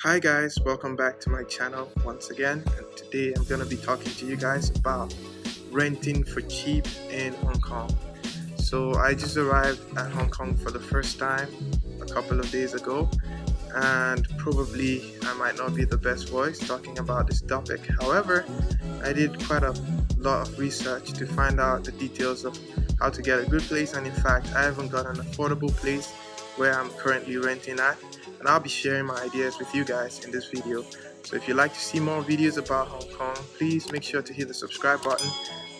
Hi guys, welcome back to my channel once again, and today I'm gonna be talking to you guys about renting for cheap in Hong Kong. So I just arrived at Hong Kong for the first time a couple of days ago, and probably I might not be the best voice talking about this topic. However, I did quite a lot of research to find out the details of how to get a good place, and in fact I haven't got an affordable place where I'm currently renting at, and I'll be sharing my ideas with you guys in this video. So if you'd like to see more videos about Hong Kong, please make sure to hit the subscribe button,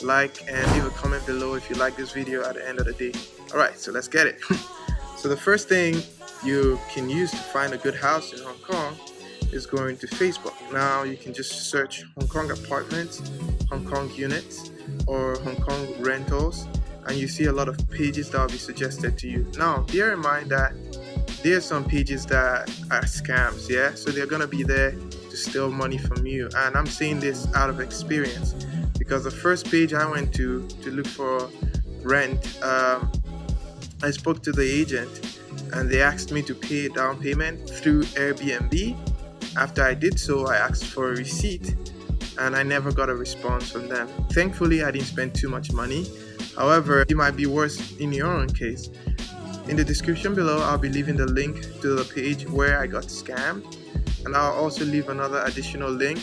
like, and leave a comment below if you like this video at the end of the day. Alright, so let's get it. So the first thing you can use to find a good house in Hong Kong is going to Facebook. Now you can just search Hong Kong apartments, Hong Kong units, or Hong Kong rentals, and you see a lot of pages that will be suggested to you. Now bear in mind that there are some pages that are scams, yeah, so they're gonna be there to steal money from you, and I'm saying this out of experience because the first page I went to look for rent, I spoke to the agent and they asked me to pay a down payment through Airbnb. After I did so, I asked for a receipt and I never got a response from them. Thankfully, I didn't spend too much money. However, it might be worse in your own case. In the description below, I'll be leaving the link to the page where I got scammed, and I'll also leave another additional link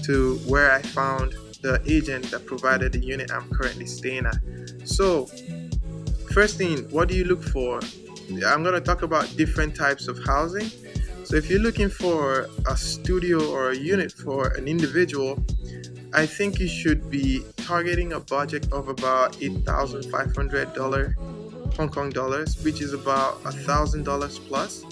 to where I found the agent that provided the unit I'm currently staying at. So first thing, what do you look for? I'm going to talk about different types of housing. So if you're looking for a studio or a unit for an individual, I think you should be targeting a budget of about $8,500 Hong Kong dollars, which is about $1,000 plus.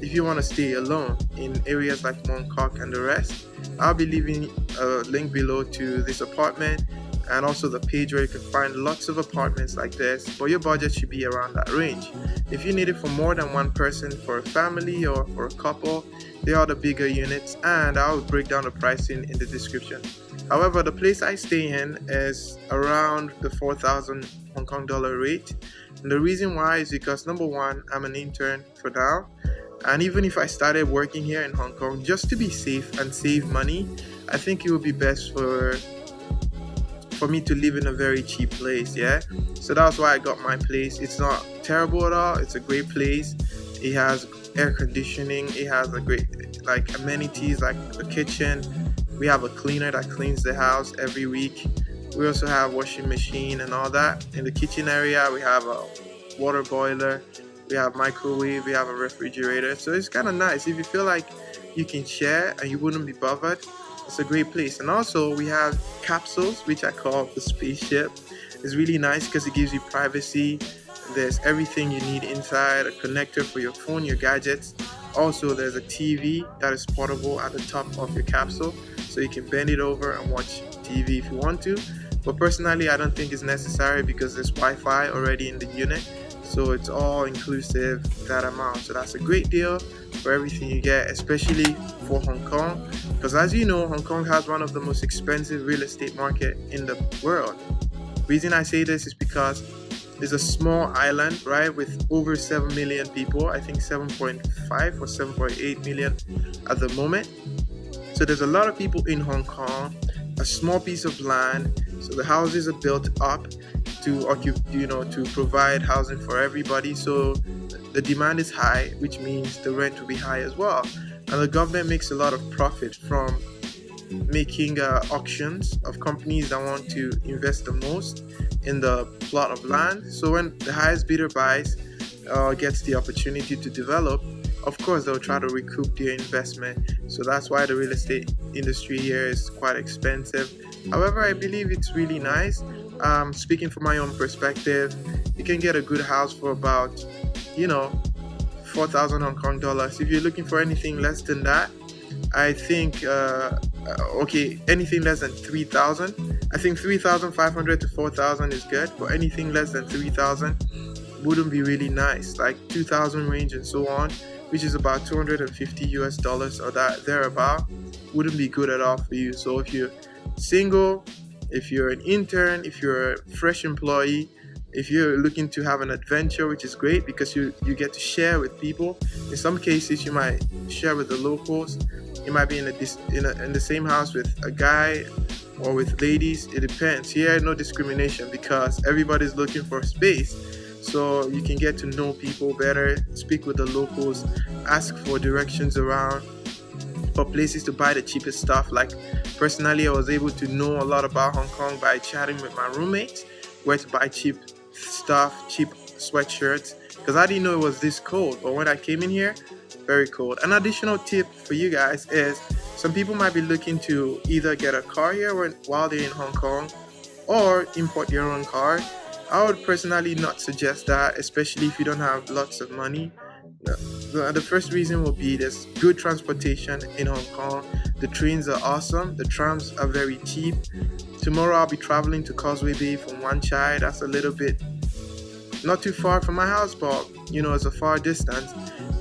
If you want to stay alone in areas like Mong Kok and the rest, I'll be leaving a link below to this apartment and also the page where you can find lots of apartments like this, but your budget should be around that range. If you need it for more than one person, for a family or for a couple, they are the bigger units, and I'll break down the pricing in the description. However, the place I stay in is around the 4,000 Hong Kong dollar rate, and the reason why is because number one, I'm an intern for now, and even if I started working here in Hong Kong, just to be safe and save money, I think it would be best for me to live in a very cheap place, yeah. So that's why I got my place. It's not terrible at all. It's a great place. It has air conditioning. It has a great amenities like the kitchen. We have a cleaner that cleans the house every week. We also have washing machine and all that. In the kitchen area, we have a water boiler. We have microwave. We have a refrigerator. So it's kind of nice. If you feel like you can share and you wouldn't be bothered, it's a great place. And also we have capsules, which I call the spaceship. It's really nice because it gives you privacy. There's everything you need inside, a connector for your phone, your gadgets. Also there's a TV that is portable at the top of your capsule, so you can bend it over and watch TV if you want to. But personally, I don't think it's necessary because there's Wi-Fi already in the unit, so it's all inclusive, that amount. So that's a great deal for everything you get, especially for Hong Kong, because as you know, Hong Kong has one of the most expensive real estate market in the world. Reason I say this is because it's a small island, right, with over 7 million people. I think 7.5 or 7.8 million at the moment. So there's a lot of people in Hong Kong, a small piece of land, so the houses are built up to provide housing for everybody. So the demand is high, which means the rent will be high as well. And the government makes a lot of profit from making auctions of companies that want to invest the most in the plot of land. So when the highest bidder buys gets the opportunity to develop, of course they'll try to recoup their investment. So that's why the real estate industry here is quite expensive. However, I believe it's really nice. Speaking from my own perspective, you can get a good house for about 4,000 Hong Kong dollars. If you're looking for anything less than that, I think anything less than 3,000, I think 3,500 to 4,000 is good, but anything less than 3,000 wouldn't be really nice, like 2,000 range and so on, which is about $250 or that thereabout, wouldn't be good at all for you. So if you're single, if you're an intern, if you're a fresh employee, If you're looking to have an adventure, which is great because you get to share with people. In some cases, you might share with the locals. You might be in the same house with a guy or with ladies. It depends. Here, no discrimination because everybody's looking for space. So you can get to know people better, speak with the locals, ask for directions around, for places to buy the cheapest stuff. Like personally, I was able to know a lot about Hong Kong by chatting with my roommates, where to buy cheap stuff, cheap sweatshirts, because I didn't know it was this cold. But when I came in here, very cold. An additional tip for you guys is some people might be looking to either get a car here while they're in Hong Kong or import your own car. I would personally not suggest that, especially if you don't have lots of money. The first reason will be there's good transportation in Hong Kong. The trains are awesome. The trams are very cheap. Tomorrow I'll be traveling to Causeway Bay from Wan Chai. That's a little bit not too far from my house, but it's a far distance.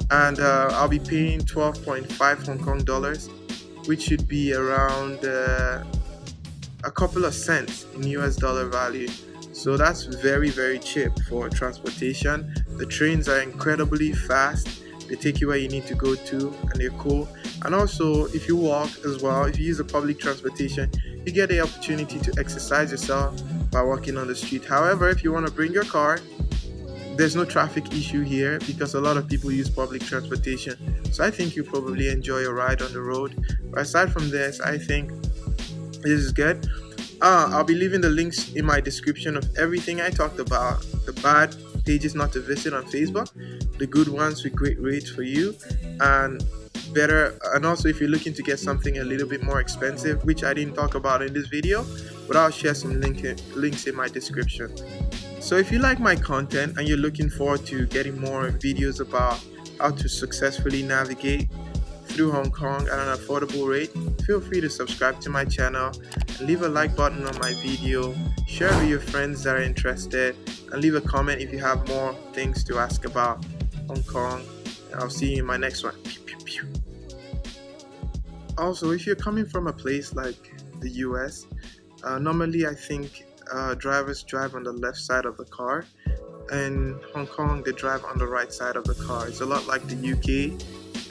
And I'll be paying 12.5 Hong Kong dollars, which should be around a couple of cents in US dollar value. So that's very, very cheap for transportation. The trains are incredibly fast. They take you where you need to go to, and they're cool. And also, if you walk as well, if you use the public transportation, you get the opportunity to exercise yourself by walking on the street. However, if you want to bring your car, there's no traffic issue here because a lot of people use public transportation. So I think you probably enjoy a ride on the road. But aside from this, I think this is good. I'll be leaving the links in my description of everything I talked about. The bad pages not to visit on Facebook, the good ones with great rates for you, and better. And also, if you're looking to get something a little bit more expensive, which I didn't talk about in this video, but I'll share some links in my description. So if you like my content and you're looking forward to getting more videos about how to successfully navigate through Hong Kong at an affordable rate, feel free to subscribe to my channel and leave a like button on my video, share with your friends that are interested, and leave a comment if you have more things to ask about Hong Kong. And I'll see you in my next one. Pew, pew, pew. Also, if you're coming from a place like the US, normally I think drivers drive on the left side of the car. In Hong Kong, they drive on the right side of the car. It's a lot like the UK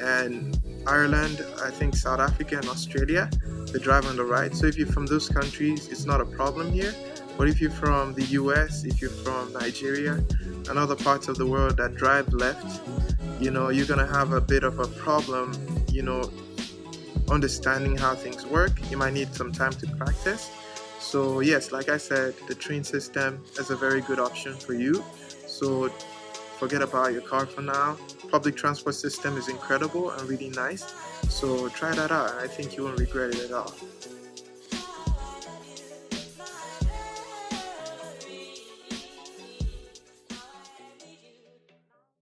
and Ireland, I think South Africa and Australia, they drive on the right. So if you're from those countries, it's not a problem here. But if you're from the US, if you're from Nigeria and other parts of the world that drive left, you're gonna have a bit of a problem, understanding how things work. You might need some time to practice. So yes, like I said, the train system is a very good option for you. So forget about your car for now. Public transport system is incredible and really nice. So try that out, and I think you won't regret it at all.